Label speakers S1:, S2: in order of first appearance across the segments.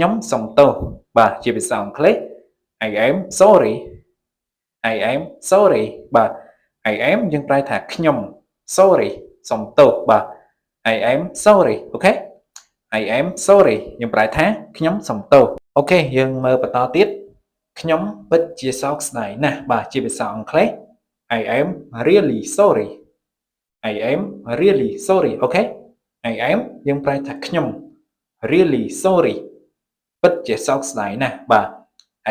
S1: ខ្ញុំសុំទោសបាទជាភាសាអង់គ្លេស I am sorry I am sorry បាទ I am យើងប្រែថាខ្ញុំ sorry សុំទោសបាទ I am sorry អូខេ I am sorry យើងប្រែថាខ្ញុំសុំទោសអូខេយើងមើលបន្តទៀតខ្ញុំពិតជាសោកស្ដាយណាស់បាទជាភាសាអង់គ្លេស I am really sorry I am really sorry អូខេ I am យើងប្រែថាខ្ញុំ really sorry ពិតជាសោកស្ដាយណាស់បាទ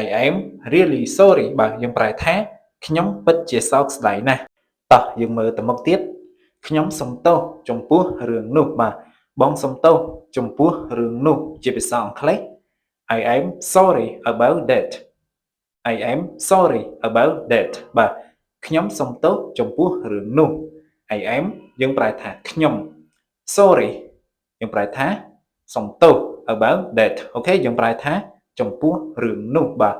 S1: I am really sorry បាទយើងប្រែថាខ្ញុំពិតជាសោកស្ដាយណាស់តោះយើងមើលទៅមុខទៀតខ្ញុំសុំទោសចំពោះរឿងនោះបាទបងសុំទោសចំពោះរឿងនោះជាភាសាអង់គ្លេស I am sorry about that I am sorry about that បាទខ្ញុំសុំទោសចំពោះរឿងនោះ I am យើងប្រែថាខ្ញុំ sorry យើងប្រែថាសុំទោស about that អូខេយើងប្រែថាចំពោះរឿងនោះបាទ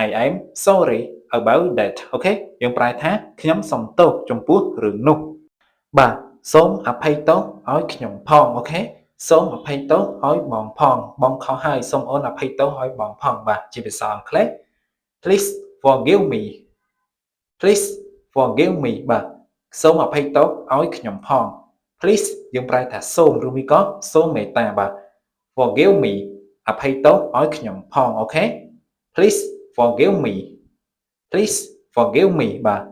S1: I am sorry about that អូខេយើងប្រែថាខ្ញុំសុំទោសចំពោះរឿងនោះបាទសូមអភ័យទោសឲ្យខ្ញុំផងអូខេសូមអភ័យទោសឲ្យបងផងបងខុសហើយសូមអូនអភ័យទោសឲ្យបងផងបាទជាភាសាអង់គ្លេស Please forgive me Please forgive me បាទសូមអភ័យទោសឲ្យខ្ញុំផង Please យើងប្រែថាសូមឬមួយក៏សូមមេត្តាបាទ Forgive me អភ័យទោសឲ្យខ្ញុំផងអូខេ Please forgive me Please forgive me បាទ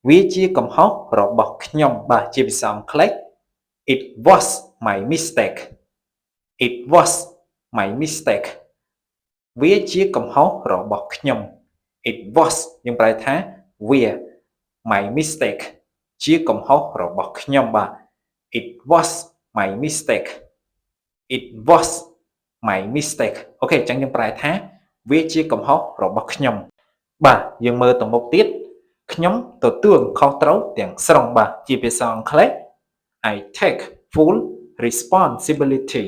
S1: វាជាកំហុសរបស់ខ្ញុំបាទជាភាសាអង់គ្លេស It was my mistake It was my mistake វាជាកំហុសរបស់ខ្ញុំ It was យើងប្រែថាវា my mistake ជាកំហុសរបស់ខ្ញុំបាទ It was my mistake It was my mistake អូខេអញ្ចឹងយើងប្រែថាវាជាកំហុសរបស់ខ្ញុំបាទយើងមើលទៅមុខទៀតខ្ញុំទទួលខុសត្រូវទាំងស្រុងបាទជាភាសាអង់គ្លេស I take full responsibility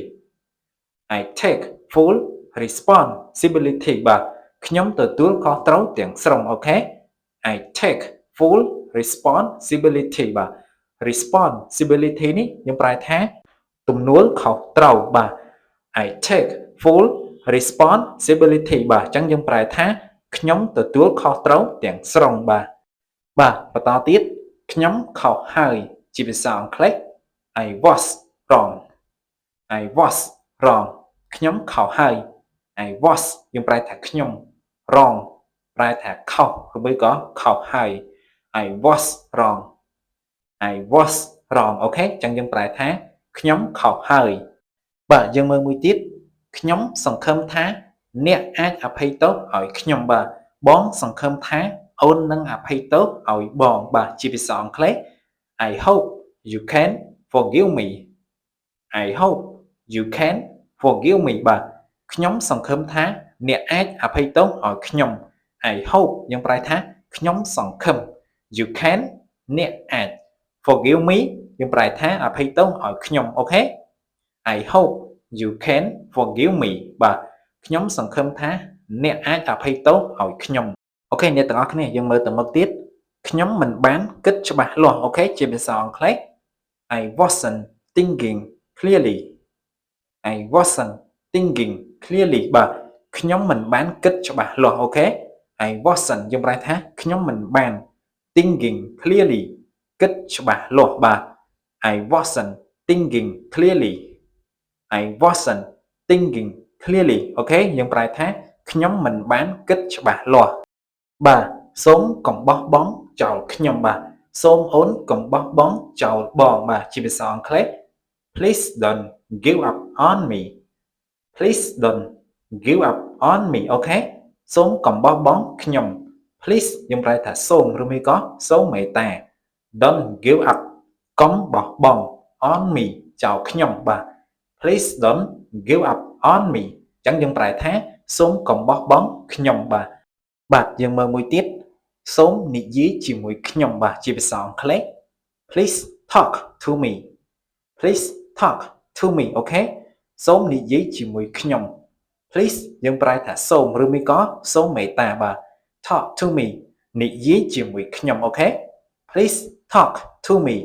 S1: I take full responsibility បាទខ្ញុំទទួលខុសត្រូវទាំងស្រុងអូខេ I take full responsibility បាទ responsibility នេះយើងប្រែថាទំនួលខុសត្រូវបាទ I take full responsibility បាទអញ្ចឹងយើងប្រែថាខ្ញុំទទួលខុសត្រូវទាំងស្រុងបាទបន្តទៀតខ្ញុំខុសហើយជាភាសាអង់គ្លេស I was wrong I was wrong ខ្ញុំខុសហើយ I was យើងប្រែថាខ្ញុំ wrong ប្រែថាខុសឬមួយក៏ខុសហើយ I was wrong I was wrong អូខេអញ្ចឹងយើងប្រែថាខ្ញុំខុសហើយបាទយើងមើលមួយទៀតខ្ញុំសង្ឃឹមថាអ្នកអាចអភ័យទោសឲ្យខ្ញុំបាទបងសង្ឃឹមថាអូននឹងអភ័យទោសឲ្យបងបាទជាភាសាអង់គ្លេស I hope you can forgive me I hope you can forgive me បាទខ្ញុំសង្ឃឹមថាអ្នកអាចអភ័យទោសឲ្យខ្ញុំ I hope យើងប្រែថាខ្ញុំសង្ឃឹម you can អ្នកអាច forgive me យើងប្រែថាអភ័យទោសឲ្យខ្ញុំអូខេ I hope you can forgive me បាទខ្ញុំសង្ឃឹមថាអ្នកអាចអភ័យទោសឲ្យខ្ញុំអូខេអ្នកទាំងអស់គ្នាយើងមើលទៅមុខទៀតខ្ញុំមិនបានគិតច្បាស់លាស់អូខេជាភាសាអង់គ្លេស I wasn't thinking clearly I wasn't thinking clearly បាទខ្ញុំមិនបានគិតច្បាស់លាស់អូខេ I wasn't យើងប្រែថាខ្ញុំមិនបាន thinking clearly គិតច្បាស់លាស់បាទ I wasn't thinking clearly I wasn't thinking clearly អូខេយើងប្រែថាខ្ញុំមិនបានគិតច្បាស់លាស់បាទសូមកុំបោះបង់ចោលខ្ញុំបាទសូមអូនកុំបោះបង់ចោលបងបាទជាភាសាអង់គ្លេស Please don't give up on me Please don't give up on me អូខេសូមកុំបោះបង់ខ្ញុំ Please យើងប្រែថាសូមឬមួយក៏សូមមេត្តា Don't give up កុំបោះបង់ on me ចោលខ្ញុំបាទ Please don't give up on me អញ្ចឹងយើងប្រែថាសូមកុំបោះបង់ខ្ញុំបាទយើងមើលមួយទៀតសូមនិយាយជាមួយខ្ញុំបាទជាភាសាអង់គ្លេស Please talk to me Please talk to me អូខេសូមនិយាយជាមួយខ្ញុំ Please យើងប្រែថាសូមឬមួយក៏សូមមេត្តាបាទ Talk to me និយាយជាមួយខ្ញុំអូខេ Please talk to me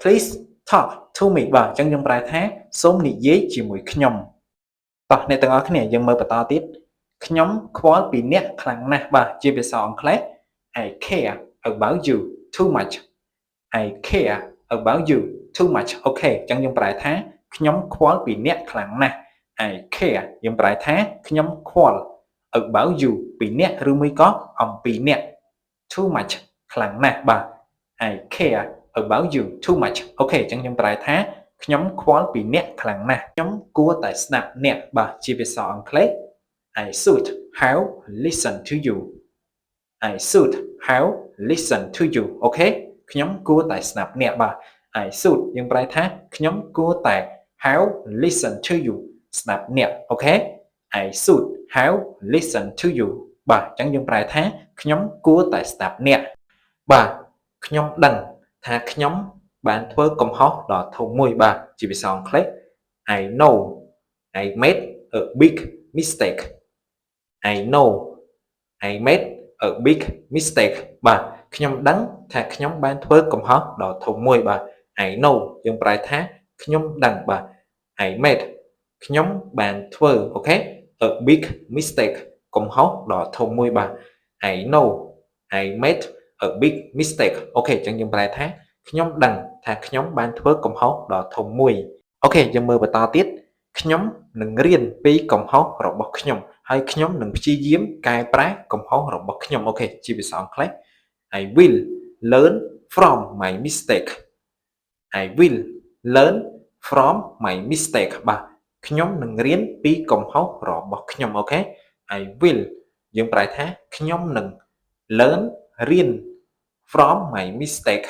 S1: Please talk to me បាទអញ្ចឹងយើងប្រែថាសូមនិយាយជាមួយខ្ញុំ តោះអ្នកទាំងអស់គ្នាយើងមើលបន្តទៀតខ្ញុំខ្វល់ពីអ្នកខ្លាំងណាស់បាទជាភាសាអង់គ្លេស I care about you too much I care about you too much អូខេអញ្ចឹងយើងប្រែថាខ្ញុំខ្វល់ពីអ្នកខ្លាំងណាស់ I care យើងប្រែថាខ្ញុំខ្វល់ about you ពីអ្នកឬមួយក៏អំពីអ្នក too much ខ្លាំងណាស់បាទ I care about you too much អូខេអញ្ចឹងយើងប្រែថាខ្ញុំខ្វល់ពីអ្នកខ្លាំងណាស់ខ្ញុំគួរតែស្ដាប់អ្នកបាទជាភាសាអង់គ្លេស I should have listened to you I should have listened to you អូខេខ្ញុំគួរតែស្ដាប់អ្នកបាទ I should យើងប្រែថាខ្ញុំគួរតែ have listened to you ស្ដាប់អ្នកអូខេ I should have listened to you បាទអញ្ចឹងយើងប្រែថាខ្ញុំគួរតែស្ដាប់អ្នកបាទខ្ញុំដឹងថាខ្ញុំបានធ្វើកំហុសដ៏ធំមួយបាទជាភាសាអង់គ្លេស I know I made a big mistake I know I made a big mistake បាទខ្ញុំដឹងថាខ្ញុំបានធ្វើកំហុសដ៏ធំមួយបាទ I know យើងប្រែថាខ្ញុំដឹងបាទ I made ខ្ញុំបានធ្វើអូខេ a big mistake កំហុសដ៏ធំមួយបាទ I know I made a big mistake អូខេអញ្ចឹងយើងប្រែថាខ្ញុំដឹងថាខ្ញុំបានធ្វើកំហុសដ៏ធំមួយអូខេយើងមើលបន្តទៀតខ្ញុំនឹងរៀនពីកំហុសរបស់ខ្ញុំហើយខ្ញុំនឹងព្យាយាមកែប្រែកំហុសរបស់ខ្ញុំអូខេជាភាសាអង់គ្លេស I will learn from my mistake I will learn from my mistake បាទខ្ញុំនឹងរៀនពីកំហុសរបស់ខ្ញុំអូខេ I will យើងប្រែថាខ្ញុំនឹង learn រៀន from my mistake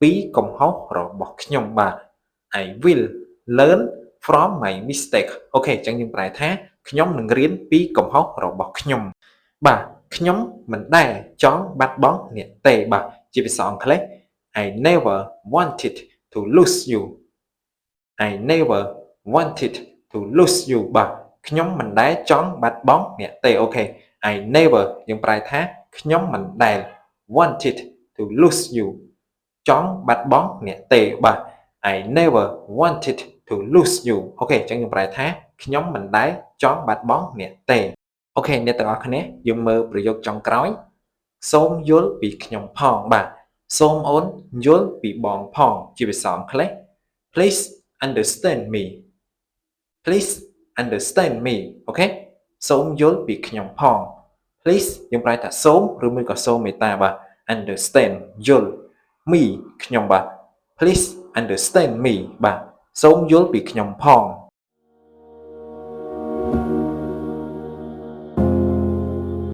S1: ពីកំហុសរបស់ខ្ញុំបាទ I will learn from my mistake អូខេអញ្ចឹងយើងប្រែថាខ្ញុំនឹងរៀនពីកំហុសរបស់ខ្ញុំបាទខ្ញុំមិនដែលចង់បាត់បង់អ្នកទេបាទជាភាសាអង់គ្លេស I never wanted to lose you I never wanted to lose you បាទខ្ញុំមិនដែលចង់បាត់បង់អ្នកទេអូខេ I never យើងប្រែថាខ្ញុំមិនដែល wanted to lose you ចង់បាត់បង់អ្នកទេបាទ I never wanted to lose you អូខេអញ្ចឹងយើងប្រែថាខ្ញុំមិនដែលចង់បាត់បង់អ្នកទេអូខេអ្នកទាំងអស់គ្នាយើងមើលប្រយោគចុងក្រោយសូមយល់ពីខ្ញុំផងបាទសូមអូនយល់ពីបងផងជាភាសាអង់គ្លេស Please understand me Please understand me អូខេសូមយល់ពីខ្ញុំផង Please យើងប្រែថាសូមឬមួយក៏សូមមេត្តាបាទ understand យល់ me ខ្ញុំបាទ Please understand me បាទសូមយល់ពីខ្ញុំផង